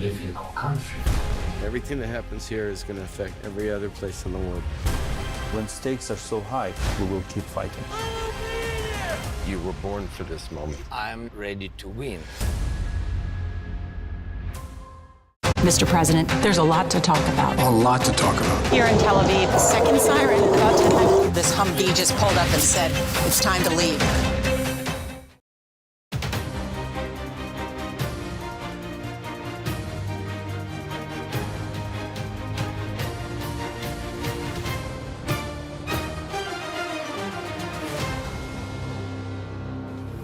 live in our country. Everything that happens here is going to affect every other place in the world. When stakes are so high, we will keep fighting. You were born for this moment. I'm ready to win. Mr. President, there's a lot to talk about. A lot to talk about. Here in Tel Aviv, the second siren in about 10 minutes. This Humvee just pulled up and said, it's time to leave.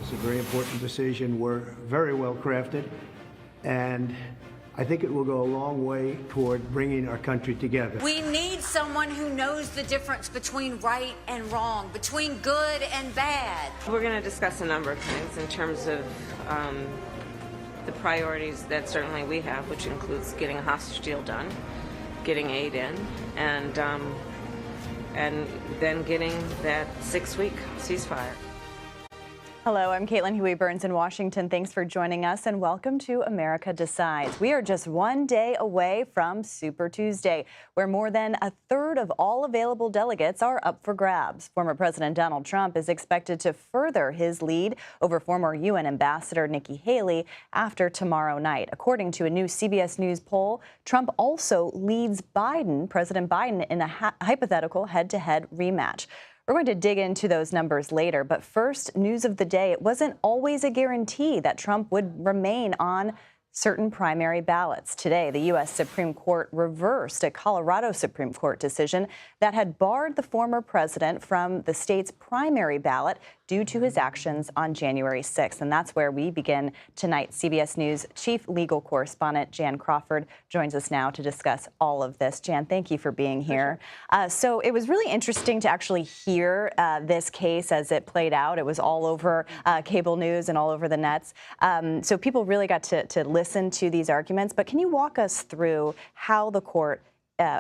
It's a very important decision. We're very well crafted, and I think it will go a long way toward bringing our country together. We need someone who knows the difference between right and wrong, between good and bad. We're going to discuss a number of things in terms of the priorities that certainly we have, which includes getting a hostage deal done, getting aid in, and then getting that 6-week ceasefire. Hello, I'm Caitlin Huey-Burns in Washington. Thanks for joining us and welcome to America Decides. We are just one day away from Super Tuesday, where more than a third of all available delegates are up for grabs. Former President Donald Trump is expected to further his lead over former UN Ambassador Nikki Haley after tomorrow night. According to a new CBS News poll, Trump also leads President Biden, in a hypothetical head-to-head rematch. We're going to dig into those numbers later, but first, news of the day. It wasn't always a guarantee that Trump would remain on certain primary ballots. Today, the U.S. Supreme Court reversed a Colorado Supreme Court decision that had barred the former president from the state's primary ballot due to his actions on January 6th. And that's where we begin tonight. CBS News chief legal correspondent Jan Crawford joins us now to discuss all of this. Jan, thank you for being here. So it was really interesting to actually hear this case as it played out. It was all over cable news and all over the nets. So people really got to listen to these arguments. But can you walk us through how the court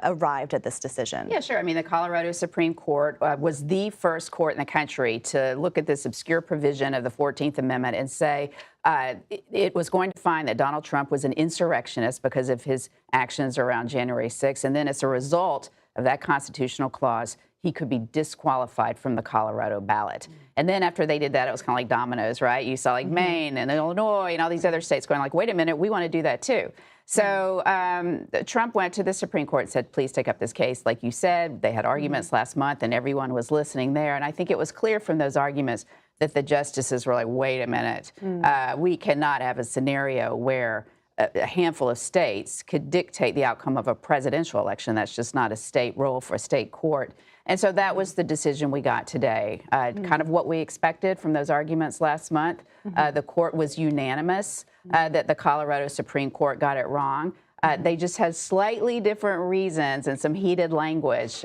arrived at this decision? Yeah, sure. I mean, the Colorado Supreme Court was the first court in the country to look at this obscure provision of the 14th Amendment and say it was going to find that Donald Trump was an insurrectionist because of his actions around January 6th. And then as a result of that constitutional clause, he could be disqualified from the Colorado ballot. And then after they did that, it was kind of like dominoes, right? You saw like Maine and Illinois and all these other states going like, wait a minute, we want to do that too. So Trump went to the Supreme Court and said, please take up this case. Like you said, they had arguments last month and everyone was listening there. And I think it was clear from those arguments that the justices were like, wait a minute, we cannot have a scenario where a handful of states could dictate the outcome of a presidential election. That's just not a state role for a state court. And so that was the decision we got today, kind of what we expected from those arguments last month. The court was unanimous that the Colorado Supreme Court got it wrong. They just had slightly different reasons and some heated language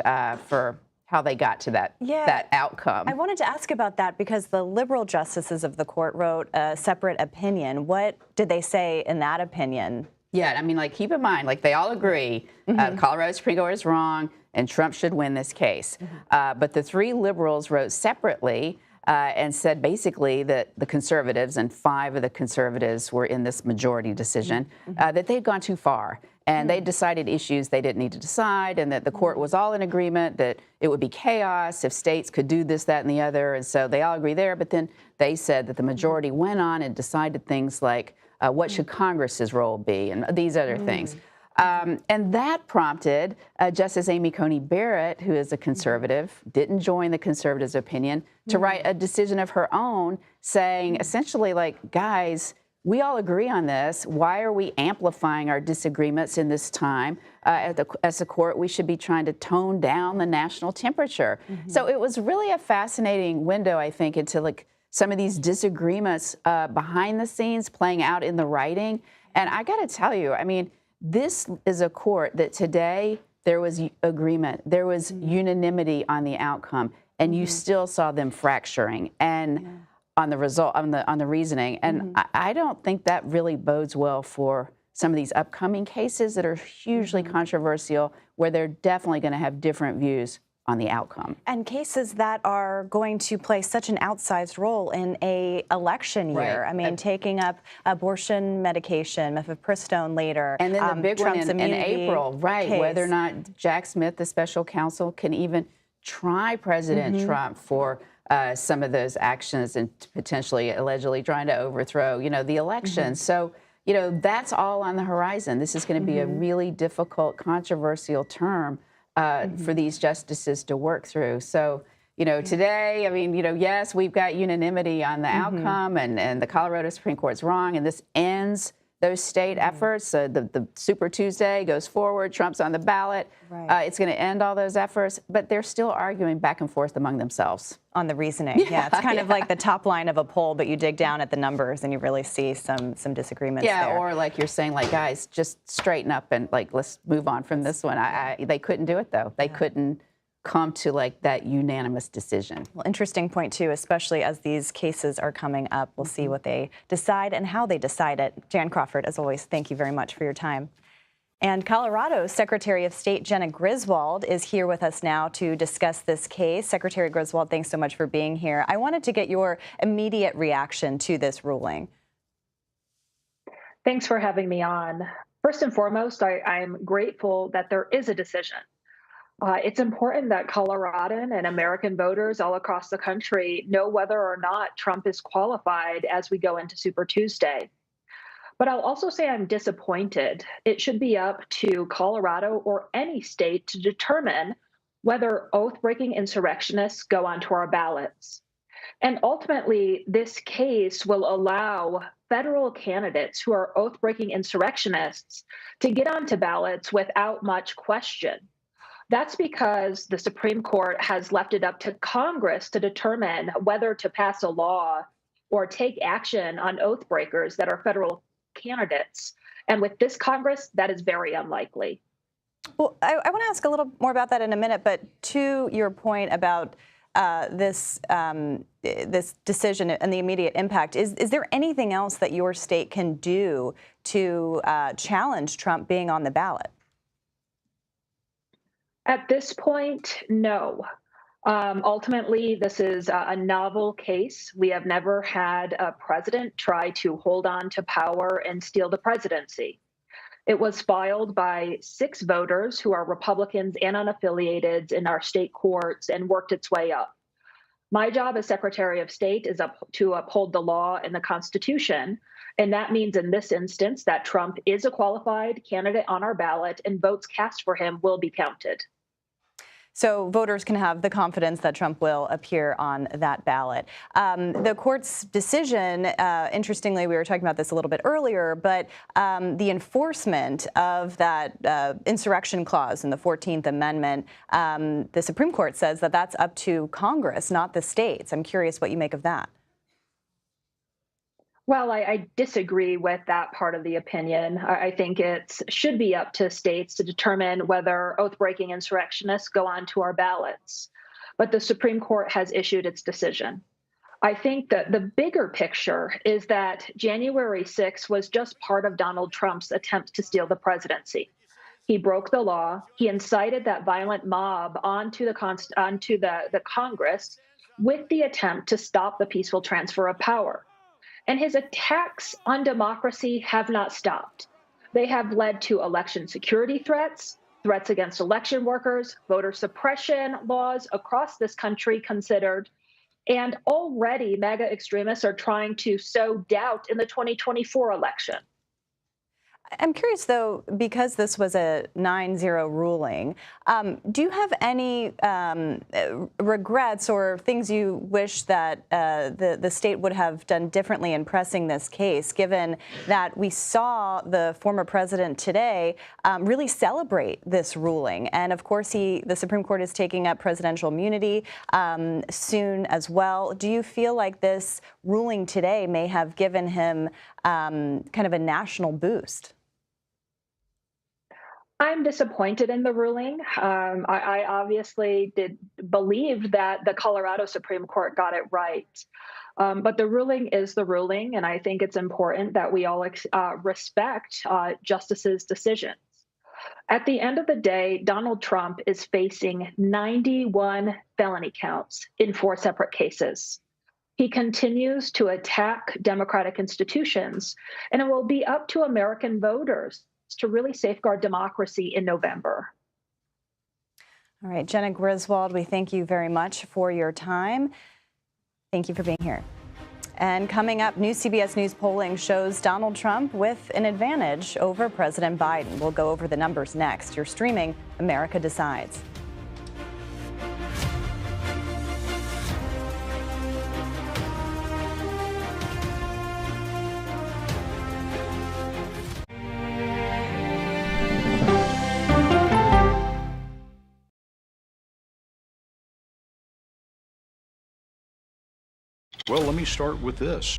for how they got to that outcome. I wanted to ask about that because the liberal justices of the court wrote a separate opinion. What did they say in that opinion? Yeah, I mean, like, keep in mind, like, they all agree Colorado Supreme Court is wrong and Trump should win this case. But the three liberals wrote separately and said basically that the conservatives, and 5 of the conservatives were in this majority decision, that they'd gone too far. And they decided issues they didn't need to decide, and that the court was all in agreement that it would be chaos if states could do this, that, and the other. And so they all agree there. But then they said that the majority went on and decided things like what should Congress's role be and these other things. And that prompted Justice Amy Coney Barrett, who is a conservative, didn't join the conservatives' opinion, to write a decision of her own saying essentially like, guys, we all agree on this. Why are we amplifying our disagreements in this time? As a court, we should be trying to tone down the national temperature. So it was really a fascinating window, I think, into like some of these disagreements behind the scenes playing out in the writing. And I got to tell you, I mean, this is a court that today there was agreement, there was unanimity on the outcome, and you still saw them fracturing and on the result, on the reasoning. And I don't think that really bodes well for some of these upcoming cases that are hugely controversial, where they're definitely going to have different views on the outcome. And cases that are going to play such an outsized role in a election year. Right. I mean, taking up abortion medication, mifepristone later. And then the big Trump's one in April, right, case. whether or not Jack Smith, the special counsel, can even try President Trump for some of those actions and potentially, allegedly trying to overthrow, the election. So, that's all on the horizon. This is going to be a really difficult, controversial term for these justices to work through. So, today, I mean, yes, we've got unanimity on the outcome, and the Colorado Supreme Court's wrong, and this ends those state efforts. The Super Tuesday goes forward. Trump's on the ballot. Right. It's going to end all those efforts, but they're still arguing back and forth among themselves. On the reasoning. Yeah, it's kind of like the top line of a poll, but you dig down at the numbers and you really see some disagreements there. Or like you're saying, like, guys, just straighten up and, like, let's move on from this one. They couldn't do it, though. They couldn't come to, like, that unanimous decision. Well, interesting point, too, especially as these cases are coming up. We'll see what they decide and how they decide it. Jan Crawford, as always, thank you very much for your time. And Colorado's Secretary of State Jena Griswold is here with us now to discuss this case. Secretary Griswold, thanks so much for being here. I wanted to get your immediate reaction to this ruling. Thanks for having me on. First and foremost, I'm grateful that there is a decision. It's important that Coloradan and American voters all across the country know whether or not Trump is qualified as we go into Super Tuesday. But I'll also say I'm disappointed. It should be up to Colorado or any state to determine whether oath-breaking insurrectionists go onto our ballots. And ultimately, this case will allow federal candidates who are oath-breaking insurrectionists to get onto ballots without much question. That's because the Supreme Court has left it up to Congress to determine whether to pass a law or take action on oath breakers that are federal candidates. And with this Congress, that is very unlikely. Well, I want to ask a little more about that in a minute, but to your point about this decision and the immediate impact, is there anything else that your state can do to challenge Trump being on the ballot? At this point, no. Ultimately, this is a novel case. We have never had a president try to hold on to power and steal the presidency. It was filed by 6 voters who are Republicans and unaffiliated in our state courts and worked its way up. My job as Secretary of State is to uphold the law and the Constitution. And that means in this instance that Trump is a qualified candidate on our ballot and votes cast for him will be counted. So voters can have the confidence that Trump will appear on that ballot. The court's decision, interestingly, we were talking about this a little bit earlier, but the enforcement of that insurrection clause in the 14th Amendment, the Supreme Court says that that's up to Congress, not the states. I'm curious what you make of that. Well, I disagree with that part of the opinion. I think it should be up to states to determine whether oath-breaking insurrectionists go onto our ballots. But the Supreme Court has issued its decision. I think that the bigger picture is that January 6th was just part of Donald Trump's attempt to steal the presidency. He broke the law. He incited that violent mob onto the Congress with the attempt to stop the peaceful transfer of power. And his attacks on democracy have not stopped. They have led to election security threats, threats against election workers, voter suppression laws across this country considered, and already MAGA extremists are trying to sow doubt in the 2024 election. I'm curious, though, because this was a 9-0 ruling, do you have any regrets or things you wish that the state would have done differently in pressing this case, given that we saw the former president today really celebrate this ruling? And, of course, the Supreme Court is taking up presidential immunity soon as well. Do you feel like this ruling today may have given him kind of a national boost? I'm disappointed in the ruling. I obviously did believe that the Colorado Supreme Court got it right. But the ruling is the ruling, and I think it's important that we all respect justices' decisions. At the end of the day, Donald Trump is facing 91 felony counts in 4 separate cases. He continues to attack democratic institutions, and it will be up to American voters to really safeguard democracy in November. All right, Jenna Griswold, we thank you very much for your time. Thank you for being here. And coming up, new CBS News polling shows Donald Trump with an advantage over President Biden. We'll go over the numbers next. You're streaming America Decides. Well, let me start with this.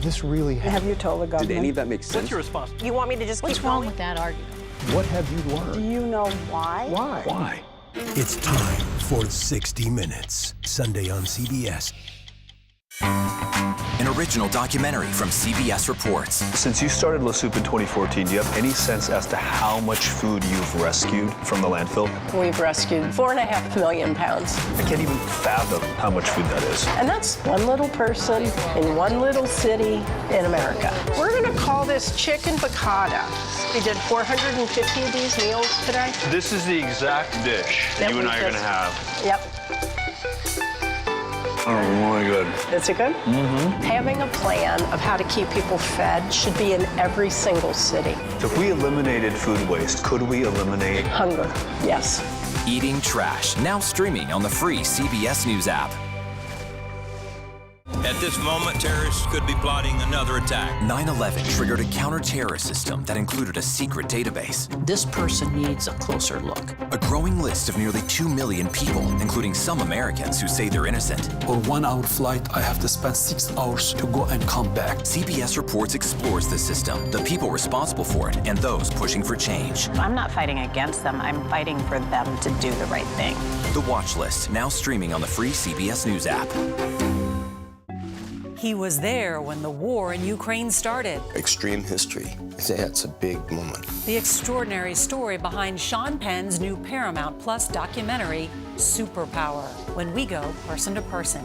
This really happened. Have you told the government? Did any of that make sense? What's your response? You want me to just What's keep wrong going? with that argument? What have you learned? Do you know why? Why? Why? It's time for 60 Minutes, Sunday on CBS. An original documentary from CBS Reports. Since you started La Soup in 2014, do you have any sense as to how much food you've rescued from the landfill? We've rescued 4.5 million pounds. I can't even fathom how much food that is. And that's one little person in one little city in America. We're going to call this chicken piccata. We did 450 of these meals today. This is the exact dish that you and I are going to have. Yep. Oh, really good. Is it good? Mm-hmm. Having a plan of how to keep people fed should be in every single city. So if we eliminated food waste, could we eliminate hunger? Yes. Eating Trash, now streaming on the free CBS News app. At this moment, terrorists could be plotting another attack. 9/11 triggered a counter-terrorist system that included a secret database. This person needs a closer look. A growing list of nearly 2 million people, including some Americans who say they're innocent. For 1 hour flight, I have to spend 6 hours to go and come back. CBS Reports explores the system, the people responsible for it, and those pushing for change. I'm not fighting against them. I'm fighting for them to do the right thing. The Watch List, now streaming on the free CBS News app. He was there when the war in Ukraine started. Extreme history. It's a big moment. The extraordinary story behind Sean Penn's new Paramount Plus documentary, Superpower, when we go person to person.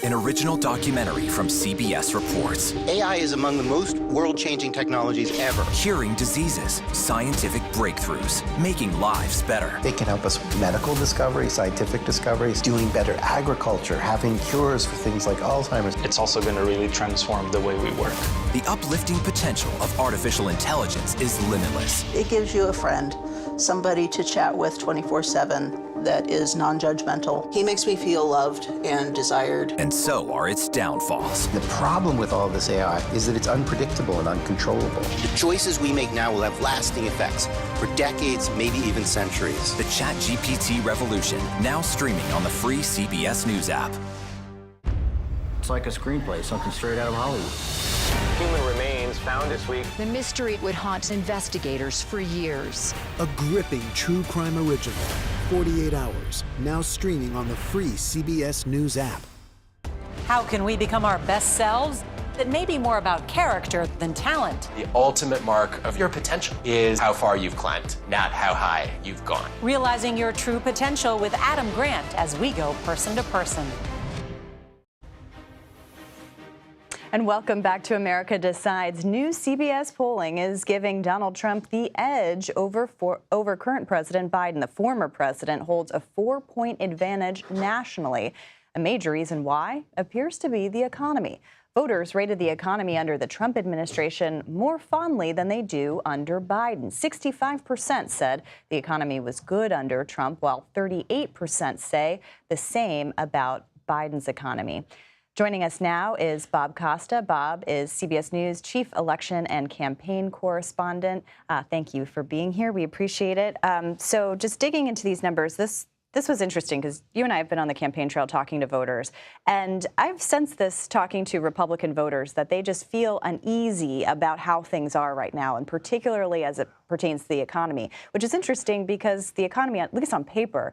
An original documentary from CBS Reports. AI is among the most world-changing technologies ever. Curing diseases, scientific breakthroughs, making lives better. They can help us with medical discoveries, scientific discoveries, doing better agriculture, having cures for things like Alzheimer's. It's also going to really transform the way we work. The uplifting potential of artificial intelligence is limitless. It gives you a friend, somebody to chat with 24/7 that is non-judgmental. He makes me feel loved and desired. And so are its downfalls. The problem with all this AI is that it's unpredictable and uncontrollable. The choices we make now will have lasting effects for decades, maybe even centuries. The ChatGPT revolution, now streaming on the free CBS News app. It's like a screenplay, something straight out of Hollywood. Human remains found this week. The mystery would haunt investigators for years. A gripping true crime original, 48 Hours, now streaming on the free CBS News app. How can we become our best selves? That may be more about character than talent. The ultimate mark of your potential is how far you've climbed, not how high you've gone. Realizing your true potential with Adam Grant as we go person to person. And welcome back to America Decides. New CBS polling is giving Donald Trump the edge over current President Biden. The former president holds a 4-point advantage nationally. A major reason why appears to be the economy. Voters rated the economy under the Trump administration more fondly than they do under Biden. 65% said the economy was good under Trump, while 38% say the same about Biden's economy. Joining us now is Bob Costa. Bob is CBS News Chief Election and Campaign Correspondent. Thank you for being here. We appreciate it. So just digging into these numbers, this was interesting because you and I have been on the campaign trail talking to voters, and I've sensed this talking to Republican voters that they just feel uneasy about how things are right now, and particularly as it pertains to the economy, which is interesting because the economy, at least on paper,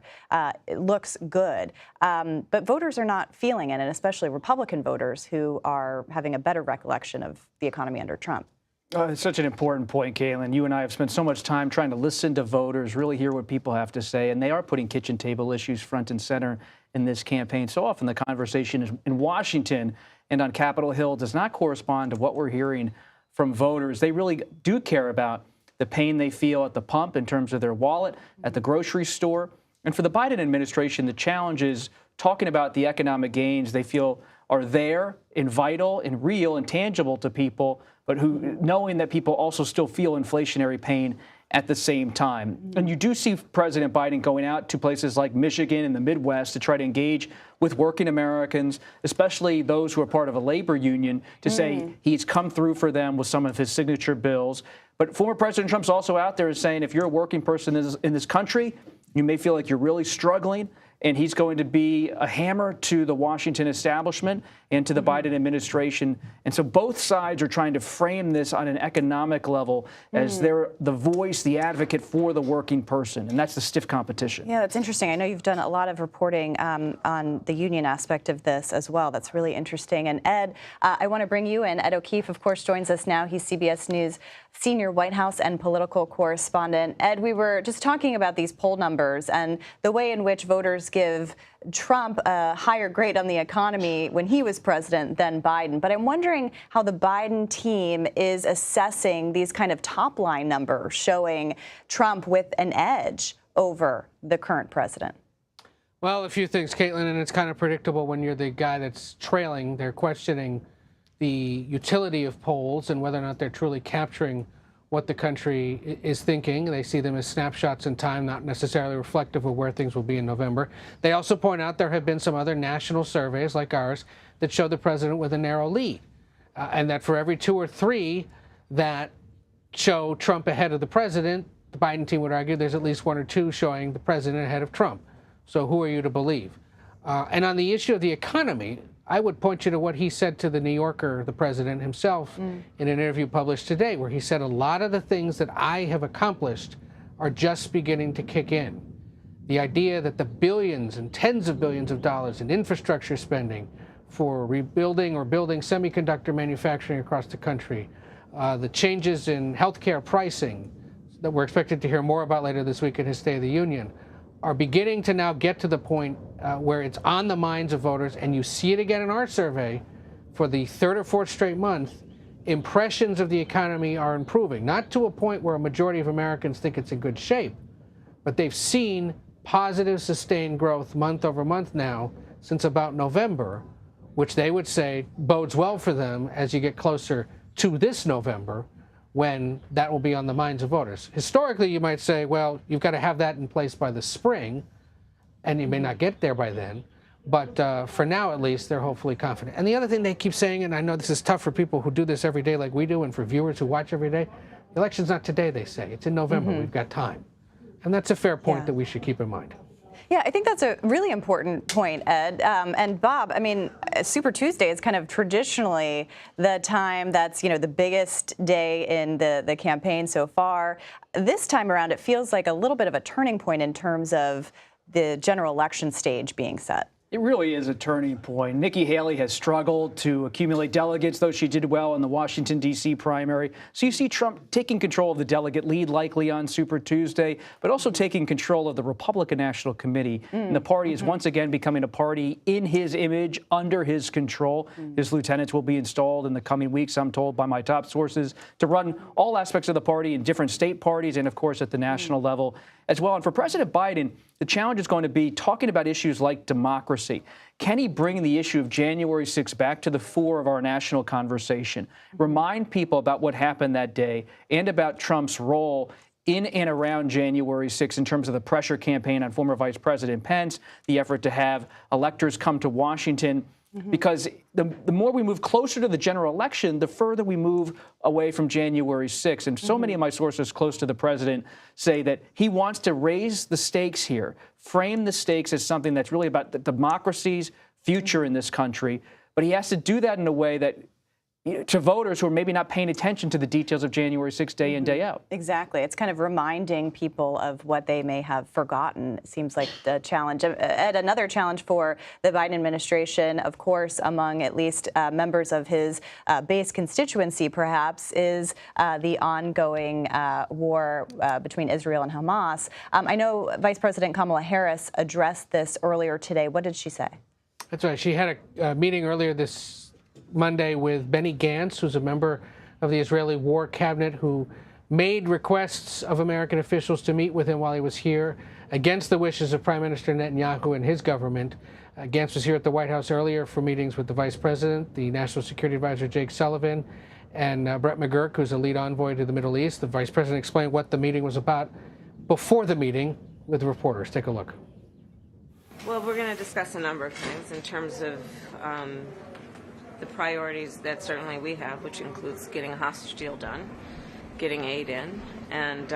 it looks good. But voters are not feeling it, and especially Republican voters who are having a better recollection of the economy under Trump. It's such an important point, Caitlin. You and I have spent so much time trying to listen to voters, really hear what people have to say, and they are putting kitchen table issues front and center in this campaign. So often the conversation in Washington and on Capitol Hill does not correspond to what we're hearing from voters. They really do care about the pain they feel at the pump in terms of their wallet, at the grocery store. And for the Biden administration, the challenge is talking about the economic gains they feel are there and vital and real and tangible to people, but who knowing that people also still feel inflationary pain at the same time. And you do see President Biden going out to places like Michigan and the Midwest to try to engage with working Americans, especially those who are part of a labor union, to say he's come through for them with some of his signature bills. But former President Trump's also out there saying if you're a working person in this country, you may feel like you're really struggling, and he's going to be a hammer to the Washington establishment and to the Biden administration. And so both sides are trying to frame this on an economic level as they're the voice, the advocate for the working person. And that's the stiff competition. Yeah, that's interesting. I know you've done a lot of reporting on the union aspect of this as well. That's really interesting. And Ed, I want to bring you in. Ed O'Keefe, of course, joins us now. He's CBS News senior White House and political correspondent. Ed, we were just talking about these poll numbers and the way in which voters give Trump a higher grade on the economy when he was president than Biden. But I'm wondering how the Biden team is assessing these kind of top line numbers showing Trump with an edge over the current president. Well, a few things, Caitlin, and it's kind of predictable when you're the guy that's trailing. They're questioning the utility of polls and whether or not they're truly capturing what the country is thinking. They see them as snapshots in time, not necessarily reflective of where things will be in November. They also point out there have been some other national surveys like ours that show the president with a narrow lead, and that for every 2 or 3 that show Trump ahead of the president, the Biden team would argue there's at least 1 or 2 showing the president ahead of Trump. So who are you to believe? And on the issue of the economy, I would point you to what he said to the New Yorker, the president himself, in an interview published today, where he said a lot of the things that I have accomplished are just beginning to kick in. The idea that the billions and tens of billions of dollars in infrastructure spending for rebuilding or building semiconductor manufacturing across the country, the changes in healthcare pricing that we're expected to hear more about later this week in his State of the Union, are beginning to now get to the point where it's on the minds of voters, and you see it again in our survey for the 3rd or 4th straight month. Impressions of the economy are improving, not to a point where a majority of Americans think it's in good shape, but they've seen positive, sustained growth month over month now since about November, which they would say bodes well for them as you get closer to this November, when that will be on the minds of voters. Historically, you might say, well, you've got to have that in place by the spring, and you may not get there by then. But for now, at least, they're hopefully confident. And the other thing they keep saying, and I know this is tough for people who do this every day like we do, and for viewers who watch every day, the election's not today, they say. It's in November. We've got time. And that's a fair point that we should keep in mind. Yeah, I think that's a really important point, Ed. And Bob, I mean, Super Tuesday is kind of traditionally the time that's, the biggest day in the campaign so far. This time around, it feels like a little bit of a turning point in terms of the general election stage being set. It really is a turning point. Nikki Haley has struggled to accumulate delegates, though she did well in the Washington, D.C. primary. So you see Trump taking control of the delegate lead likely on Super Tuesday, but also taking control of the Republican National Committee. And the party is once again becoming a party in his image, under his control. His lieutenants will be installed in the coming weeks, I'm told by my top sources, to run all aspects of the party in different state parties and, of course, at the national level as well. And for President Biden, the challenge is going to be talking about issues like democracy. Can he bring the issue of January 6th back to the fore of our national conversation? Remind people about what happened that day and about Trump's role in and around January 6th in terms of the pressure campaign on former Vice President Pence, the effort to have electors come to Washington. Because the more we move closer to the general election, the further we move away from January 6th. And so many of my sources close to the president say that he wants to raise the stakes here, frame the stakes as something that's really about the democracy's future in this country. But he has to do that in a way that to voters who are maybe not paying attention to the details of January 6th day in, day out. Exactly. It's kind of reminding people of what they may have forgotten. It seems like the challenge. Ed, another challenge for the Biden administration, of course, among at least members of his base constituency, perhaps, is the ongoing war between Israel and Hamas. I know Vice President Kamala Harris addressed this earlier today. What did she say? That's right. She had a meeting earlier this Monday with Benny Gantz, who's a member of the Israeli War Cabinet, who made requests of American officials to meet with him while he was here against the wishes of Prime Minister Netanyahu and his government. Gantz was here at the White House earlier for meetings with the Vice President, the National Security Advisor Jake Sullivan, and Brett McGurk, who's a lead envoy to the Middle East. The Vice President explained what the meeting was about before the meeting with reporters. Take a look. Well, we're going to discuss a number of things in terms of the priorities that certainly we have, which includes getting a hostage deal done, getting aid in, and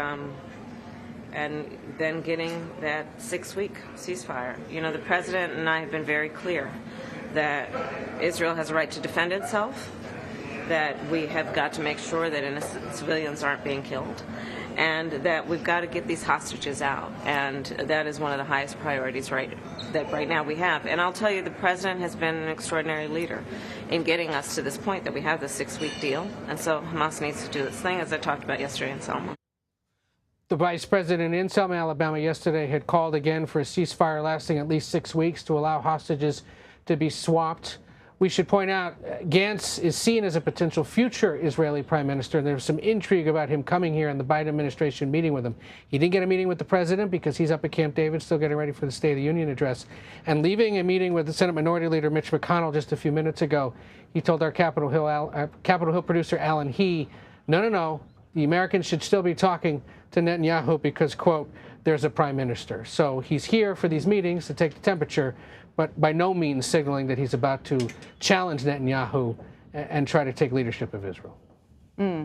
then getting that 6-week ceasefire. You know, the president and I have been very clear that Israel has a right to defend itself, that we have got to make sure that innocent civilians aren't being killed, and that we've got to get these hostages out. And that is one of the highest priorities right now we have. And I'll tell you, the president has been an extraordinary leader in getting us to this point that we have the 6-week deal. And so Hamas needs to do its thing, as I talked about yesterday in Selma. The vice president in Selma, Alabama, yesterday had called again for a ceasefire lasting at least 6 weeks to allow hostages to be swapped. We should point out, Gantz is seen as a potential future Israeli prime minister. There's some intrigue about him coming here and the Biden administration meeting with him. He didn't get a meeting with the president because he's up at Camp David, still getting ready for the State of the Union address. And leaving a meeting with the Senate Minority Leader Mitch McConnell just a few minutes ago, he told our Capitol Hill producer Alan He, no, the Americans should still be talking to Netanyahu because, quote, there's a prime minister. So he's here for these meetings to take the temperature, but by no means signaling that he's about to challenge Netanyahu and try to take leadership of Israel.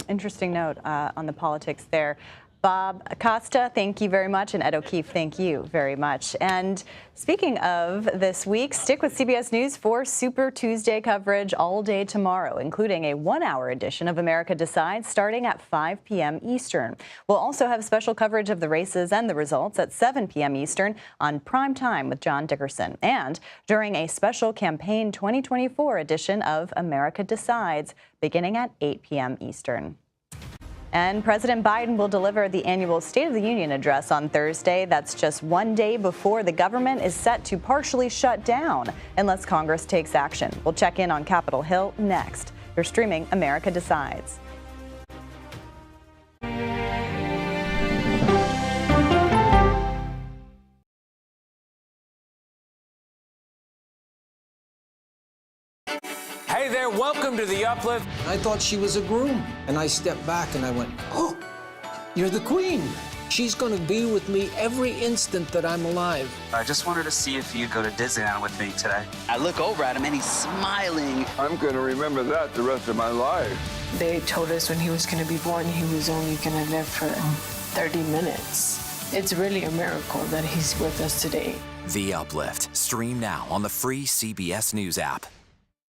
Interesting note on the politics there. Bob Acosta, thank you very much, and Ed O'Keefe, thank you very much. And speaking of this week, stick with CBS News for Super Tuesday coverage all day tomorrow, including a 1-hour edition of America Decides starting at 5 p.m. Eastern. We'll also have special coverage of the races and the results at 7 p.m. Eastern on Prime Time with John Dickerson, and during a special Campaign 2024 edition of America Decides beginning at 8 p.m. Eastern. And President Biden will deliver the annual State of the Union address on Thursday. That's just one day before the government is set to partially shut down unless Congress takes action. We'll check in on Capitol Hill next. You're streaming America Decides. Hey there, welcome to The Uplift. I thought she was a groom, and I stepped back and I went, oh, you're the queen. She's going to be with me every instant that I'm alive. I just wanted to see if you'd go to Disneyland with me today. I look over at him and he's smiling. I'm going to remember that the rest of my life. They told us when he was going to be born, he was only going to live for 30 minutes. It's really a miracle that he's with us today. The Uplift. Stream now on the free CBS News app.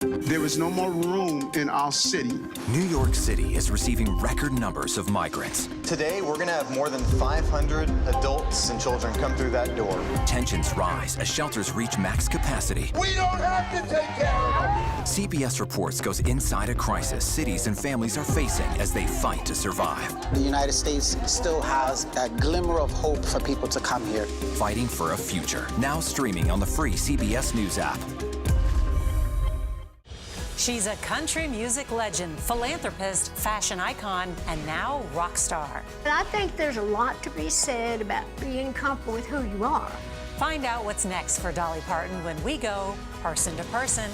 There is no more room in our city. New York City is receiving record numbers of migrants. Today, we're going to have more than 500 adults and children come through that door. Tensions rise as shelters reach max capacity. We don't have to take care of them. CBS Reports goes inside a crisis cities and families are facing as they fight to survive. The United States still has that glimmer of hope for people to come here. Fighting for a future. Now streaming on the free CBS News app. She's a country music legend, philanthropist, fashion icon, and now rock star. I think there's a lot to be said about being comfortable with who you are. Find out what's next for Dolly Parton when we go person to person.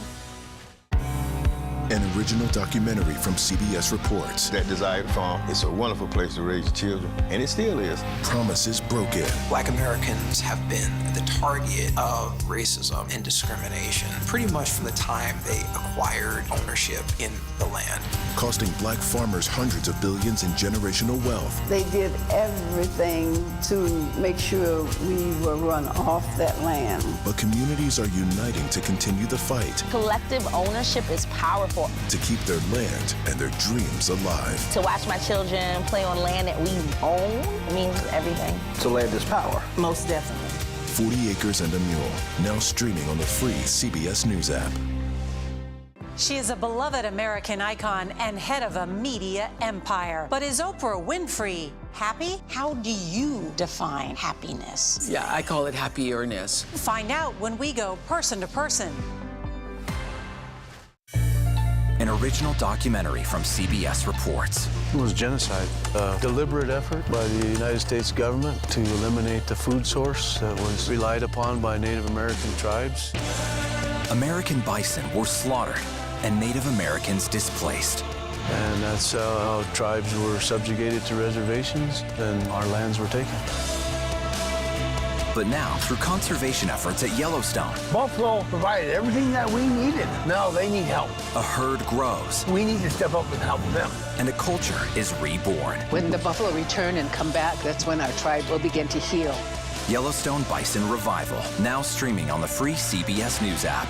An original documentary from CBS Reports. That desired farm is a wonderful place to raise children, and it still is. Promises broken. Black Americans have been the target of racism and discrimination pretty much from the time they acquired ownership in the land. Costing black farmers hundreds of billions in generational wealth. They did everything to make sure we were run off that land. But communities are uniting to continue the fight. Collective ownership is powerful. for. To keep their land and their dreams alive. To watch my children play on land that we own means everything. So land is power. Most definitely. 40 Acres and a Mule, now streaming on the free CBS News app. She is a beloved American icon and head of a media empire. But is Oprah Winfrey happy? How do you define happiness? Yeah, I call it happiness. Find out when we go person to person. An original documentary from CBS reports. It was genocide, a deliberate effort by the United States government to eliminate the food source that was relied upon by Native American tribes. American bison were slaughtered and Native Americans displaced. And that's how tribes were subjugated to reservations and our lands were taken. But now, through conservation efforts at Yellowstone, Buffalo provided everything that we needed. Now they need help. a herd grows We need to step up and help them. and a culture is reborn. When the buffalo return and come back, that's when our tribe will begin to heal. Yellowstone Bison Revival, now streaming on the free CBS News app.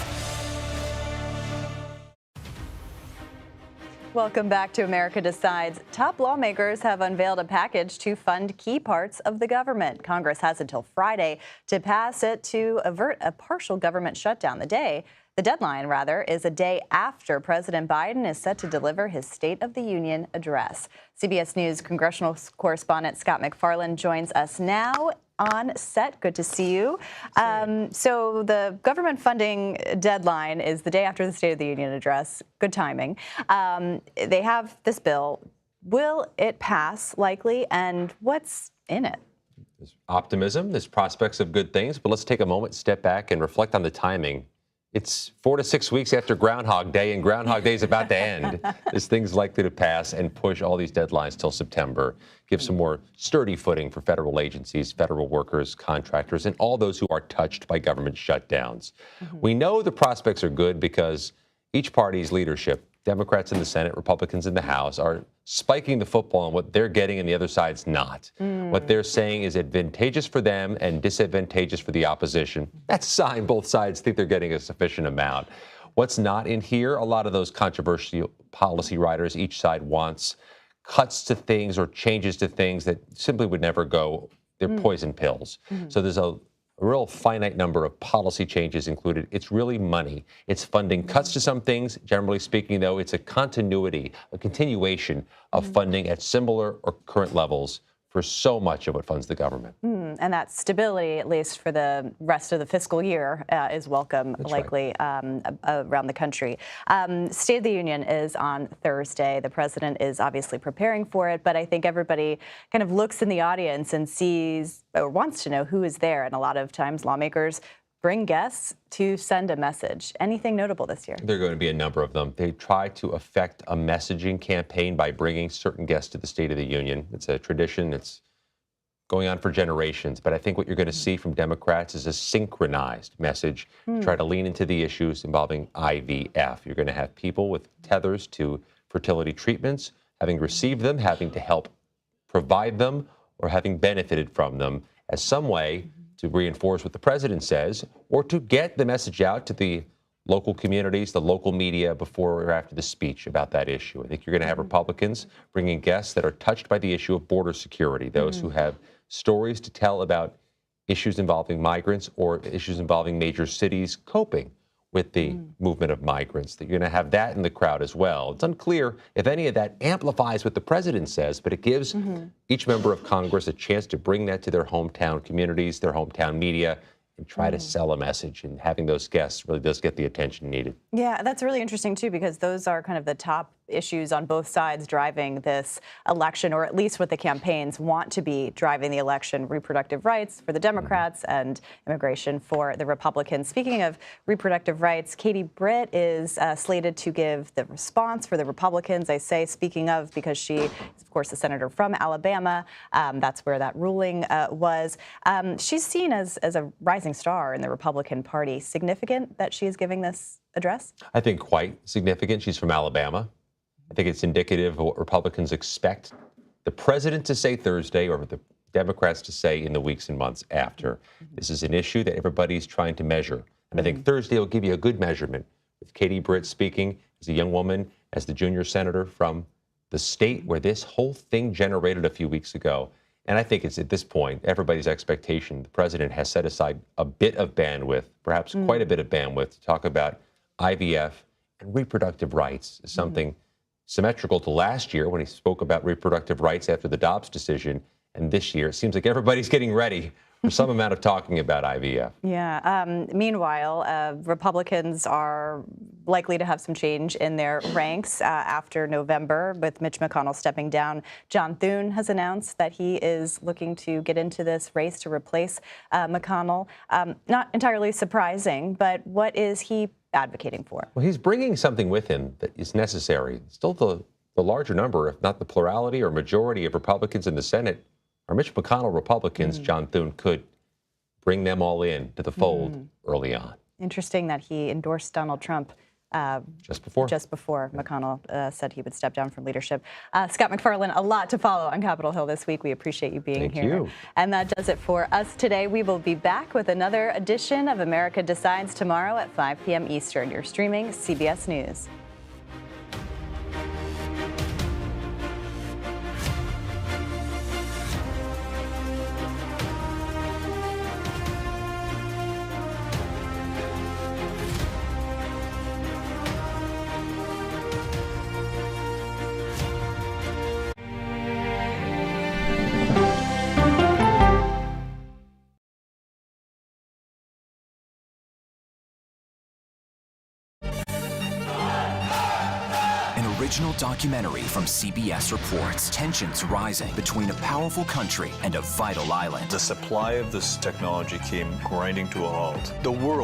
Welcome back to America Decides. Top lawmakers have unveiled a package to fund key parts of the government. Congress has until Friday to pass it to avert a partial government shutdown. The deadline, is a day after President Biden is set to deliver his State of the Union address. CBS News congressional correspondent Scott McFarland joins us now on set. Good to see you. So the government funding deadline is the day after the State of the Union address. Good timing. They have this bill. Will it pass likely? And what's in it? There's optimism. There's prospects of good things. But let's take a moment, step back, and reflect on the timing. It's 4 to 6 weeks after Groundhog Day, and Groundhog Day is about to end. This thing's likely to pass and push all these deadlines till September, give some more sturdy footing for federal agencies, federal workers, contractors, and all those who are touched by government shutdowns. We know the prospects are good because each party's leadership, Democrats in the Senate, Republicans in the House, are spiking the football on what they're getting and the other side's not. What they're saying is advantageous for them and disadvantageous for the opposition. That's a sign both sides think they're getting a sufficient amount. What's not in here? A lot of those controversial policy writers, each side wants cuts to things or changes to things that simply would never go. They're poison pills. So there's a real finite number of policy changes included. It's really money. It's funding cuts to some things. Generally speaking, though, it's a continuity, a continuation of funding at similar or current levels for so much of what funds the government. And that stability, at least for the rest of the fiscal year, is welcome, likely, around the country. State of the Union is on Thursday. The president is obviously preparing for it, but I think everybody kind of looks in the audience and sees or wants to know who is there. And a lot of times lawmakers bring guests to send a message. Anything notable this year? There are going to be a number of them. They try to affect a messaging campaign by bringing certain guests to the State of the Union. It's a tradition that's going on for generations. But I think what you're going to see from Democrats is a synchronized message to try to lean into the issues involving IVF. You're going to have people with tethers to fertility treatments, having received them, having to help provide them, or having benefited from them as some way to reinforce what the president says, or to get the message out to the local communities, the local media before or after the speech about that issue. I think you're going to have Republicans bringing guests that are touched by the issue of border security, those who have stories to tell about issues involving migrants or issues involving major cities coping with the movement of migrants. That you're going to have that in the crowd as well. It's unclear if any of that amplifies what the president says, but it gives each member of Congress a chance to bring that to their hometown communities, their hometown media, and try to sell a message. And having those guests really does get the attention needed. Yeah, that's really interesting, too, because those are kind of the top issues on both sides driving this election, or at least what the campaigns want to be driving the election: reproductive rights for the Democrats and immigration for the Republicans. Speaking of reproductive rights, Katie Britt is slated to give the response for the Republicans. I say speaking of because she is, of course, a senator from Alabama. That's where that ruling was. She's seen as a rising star in the Republican Party. Significant that she is giving this address? I think quite significant. She's from Alabama. I think it's indicative of what Republicans expect the president to say Thursday or the Democrats to say in the weeks and months after. This is an issue that everybody's trying to measure. And I think Thursday will give you a good measurement with Katie Britt speaking as a young woman, as the junior senator from the state where this whole thing generated a few weeks ago. And I think it's at this point, everybody's expectation, the president has set aside a bit of bandwidth, perhaps quite a bit of bandwidth, to talk about IVF and reproductive rights, is something symmetrical to last year when he spoke about reproductive rights after the Dobbs decision. And this year, it seems like everybody's getting ready for some amount of talking about IVF. Yeah. Meanwhile, Republicans are likely to have some change in their ranks after November, with Mitch McConnell stepping down. John Thune has announced that he is looking to get into this race to replace McConnell. Not entirely surprising, but what is he advocating for? Well, he's bringing something with him that is necessary. Still the larger number, if not the plurality or majority of Republicans in the Senate are Mitch McConnell Republicans. John Thune could bring them all in to the fold early on. Interesting that he endorsed Donald Trump just before McConnell said he would step down from leadership. Scott McFarlane, a lot to follow on Capitol Hill this week. We appreciate you being here. Thank you. And that does it for us today. We will be back with another edition of America Decides tomorrow at 5 p.m. Eastern. You're streaming CBS News. Original documentary from CBS reports tensions rising between a powerful country and a vital island. The supply of this technology came grinding to a halt. The world